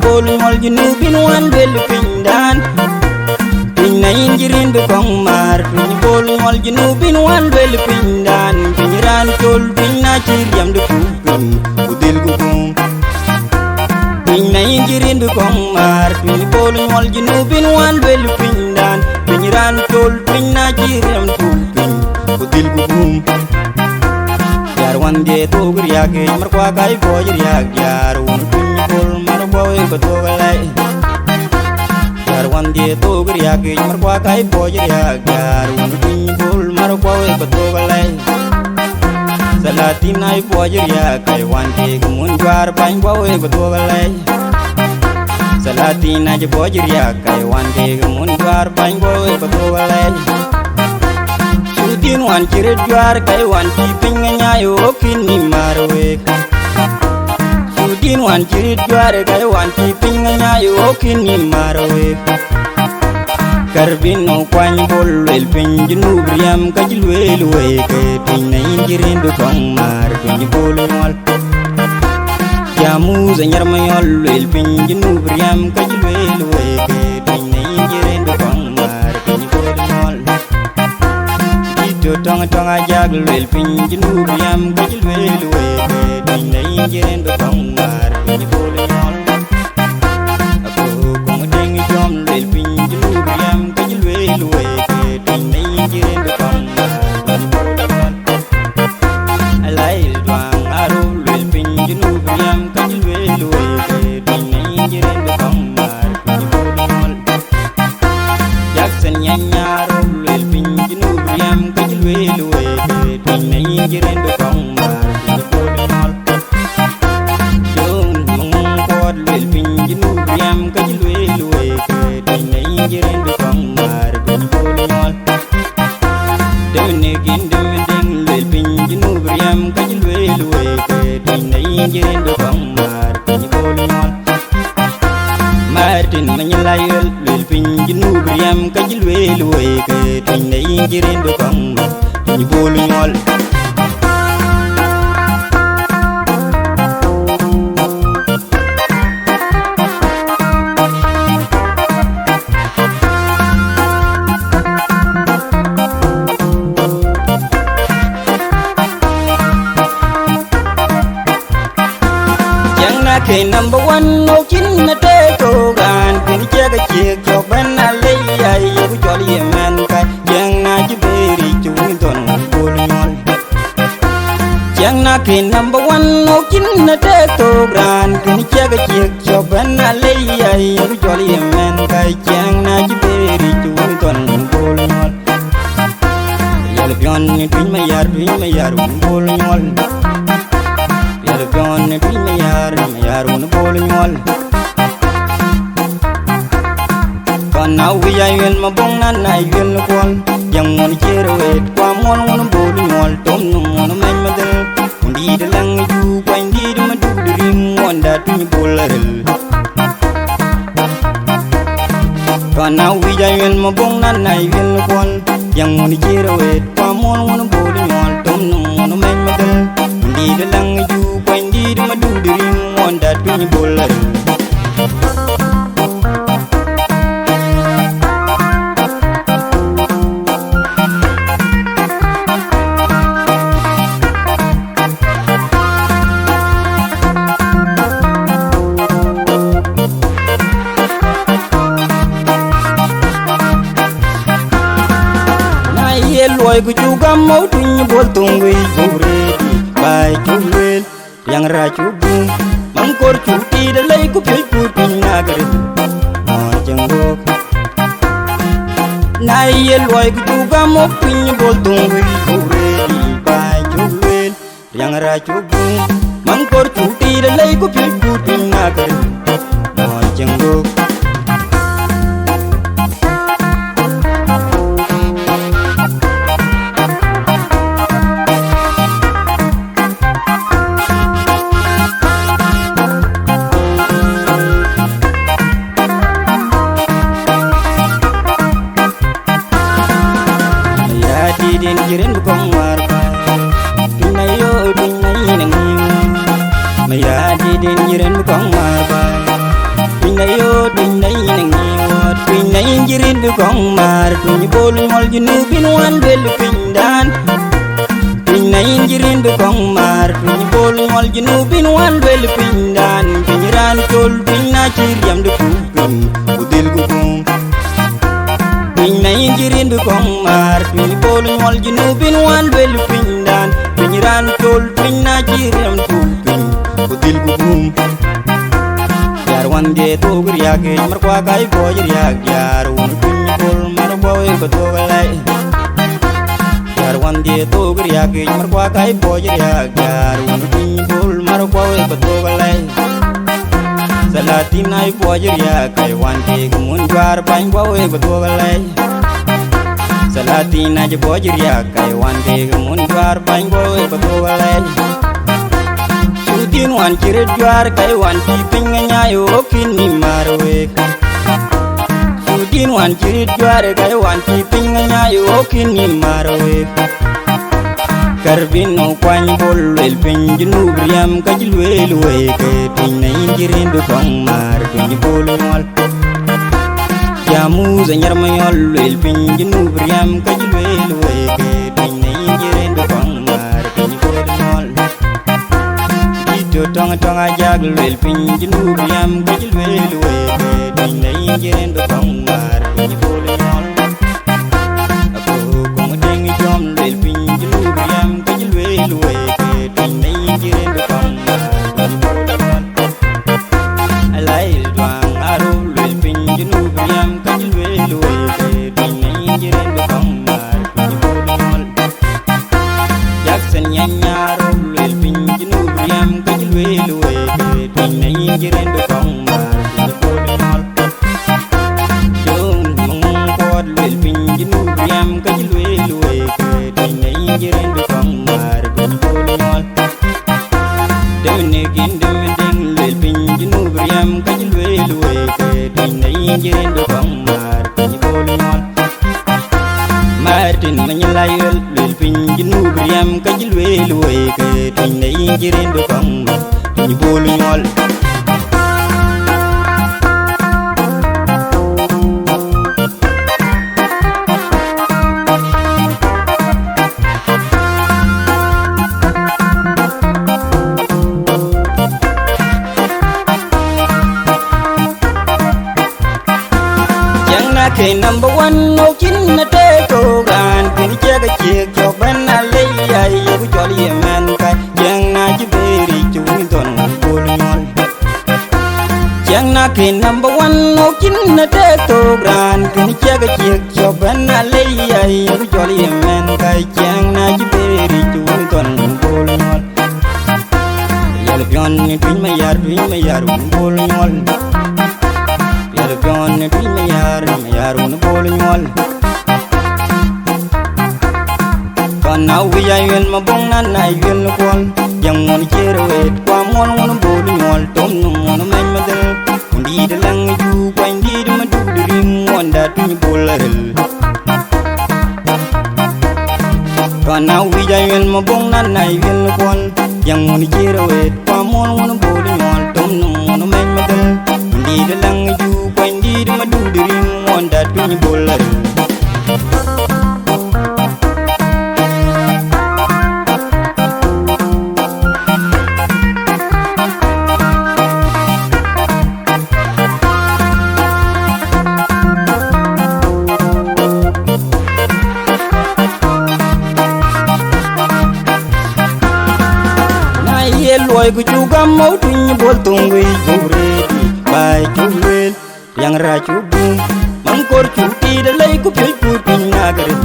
bol mol jinu bin wan bel pindan Pin na injirin be kong mar Pin bol mol jinu bin wan bel pindan Pin ran chol pin na chiriam de kupin Udil gugum Pin na injirin be kong mar Pin bol mol jinu bin wan bel pindan Pin ran chol pin na chiriam de kupin Udil gugum Yar wan de togri yake mar kwa kai bojri yak yar un pin bol mar boy ko togalai Yar wan de togri yake mar kwa kai bojri yak yar un pin bol mar boy ko togalai Salatin ai bojri yak kai wan de mun jar pain boy ko togalai Salatin ai bojri yak kai wan de mun jar pain boy ko togalai Din wan kiret juar kai wan ti pinga nyayo kini marwe Din wan kiret juar kai wan ti pinga nyayo kini marwe Karbino kwany bol wel pinjinu briam kajilwel we ke pinna injirin do kong mar pinji bol mol Jamu zanyar mayol wel pinjinu briam kajilwel we ke pinna injirin do kong mar pinji bol mol Tonga tonga jagl wel pinjinu briam kajilwel we pinna injirin do kong mar pinji bol mol Ako kong ding jom wel pinjinu briam kajilwel we pinna injirin do kong mar pinji bol mol Alay dwang aro wel pinjinu briam kajilwel we pinna injirin do kong mar pinji bol mol Jackson nyanyaro wel pinjinu briam kajilwel we pinna injirin do kong mar pinji bol mol Jong mong kod wel pinjinu briam kajilwel we pinna injirin do kong mar pinji bol mol Demne gin demding wel pinjinu briam kajilwel we pinna injirin do kong mar pinji bol mol Martin manyalayel wel pinjinu briam kajilwel we pinna injirin do kong mar pinji bol mol Ke number one no chin na te to gan kin che ga che cho ban na le ai yo jolly man ka jang na ji beri chu ton bol mol jang na ke number one no chin na te to gan kin che ga che cho ban na le ai yo jolly man ka jang na ji beri chu ton bol mol yal pion ni twin ma yar bol mol Pion ne twin me yar un bol nyol Kon na wi ay wen ma bong na na wen kwal yang mon chero et kwa mon un bol nyol tom no mon men ma del undi de lang ju kwai ndi de ma du de rim mon da twin bol rel Kon na wi ay wen ma bong na na wen kwal yang mon chero et kwa mon un bol nyol tom no mon men ma del undi de lang ju Di ma du diri monda tuny bolar Na ye loy ku juga mau tuny bol tungwi bore bai chulel yang racu bum mangkor cuti dalai ku pi putin nagari jengok nai yel wai ku juga mo pin boltung wi ure di bajul yang racu bum mangkor cuti dalai ku pi putin nagari jengok Din jirin bukong warpa Pinayo pinay nanging Mayadi din jirin bukong warpa jirin du kong mar Tuny bol nyol junubin wan bel pindan Tuny na jirin du kong mar Tuny bol nyol junubin wan bel pindan Pinyiran tol tuny na chiriam du kupin Udil gukum Tuny na jirin du kong mar Tuny bol nyol junubin wan bel pindan Pinyiran tol tuny na chiriam du kupin Udil gukum Yar wan ge togur yage markwa kai boyir yag yar un tuny bol mar boy ko togalai Yar wan ge togur yage markwa kai boyir yag yar un tuny bol mar boy ko togalai Salatin ay boyir yag kai wan ge mun jar bain boy ko togalai Salatin ay boyir yag kai wan ge mun jar bain boy ko togalai Tin wan kiret juar kai wan ti pinga nyayo kin ni marwe Tin wan kiret juar kai wan ti pinga nyayo kin ni marwe Karbino kwany bol wel pinjinu briam kajilwel we ke tin na injirin do kong mar tin bol nyol Jamu zanyar mayol wel pinjinu briam kajilwel we ke tin na injirin do kong mar tin bol nyol Tonga tonga jagl wel pinjinu briam kajil wel we Tuny na injirin do kong mar Tuny bol nyol Ako kong ding jom wel pinjinu briam kajil wel we Tuny na injirin do kong mar Tuny bol nyol Alay duang aro wel pinjinu briam kajil wel we Tuny na injirin do kong mar Tuny bol nyol Jackson nyanyaro wel pinjinu briam kajil wel we Tuny na injirin do kong mar Tuny bol nyol Jung mong kod wel pinjinu briam kajil wel we Tuny na injirin do kong mar Tuny bol nyol Demne gin demne ding wel pinjinu briam kajil wel we Tuny na injirin do kong mar Tuny bol nyol Martin manyalayel wel pinjinu briam kajil wel we Tuny na injirin do kong mar Tuny bol nyol Ke number one no kin na te ko gan kin che ga che ko ban na le ya ye bu jolly man ka jang na ji beri chu ni don bol nyol jang na ke number one no kin na te ko gan kin che ga che ko ban na le ya ye bu jolly man ka jang na ji beri chu ni don bol nyol yal pion ni twin ma yar bol nyol Pion ne twin me yar un bol nyol Kon na wi ya yel ma bong na na yel kwal Yang mon chero et kwa mon un bol nyol Tom no mon men ma del Undi de lang ju kwa indi de ma du de rim wanda twin bol rel Kon na wi ya yel ma bong na na yel kwal Yang mon chero et kwa mon un bol nyol Tom no mon men ma del Undi de lang ju Di ma du dirim wanda tuny bolare Na ye loy ku juga mau tuny bol tungwi jure bai jure yang racu bum mangkor cuti dalai ku pi putin nagare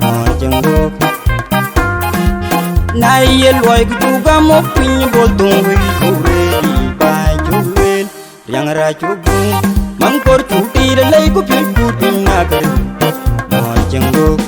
mon jengok na ye loy ku juga mo pin bol tungwi ure bai juel yang racu bum mangkor cuti dalai ku pi putin nagare mon jengok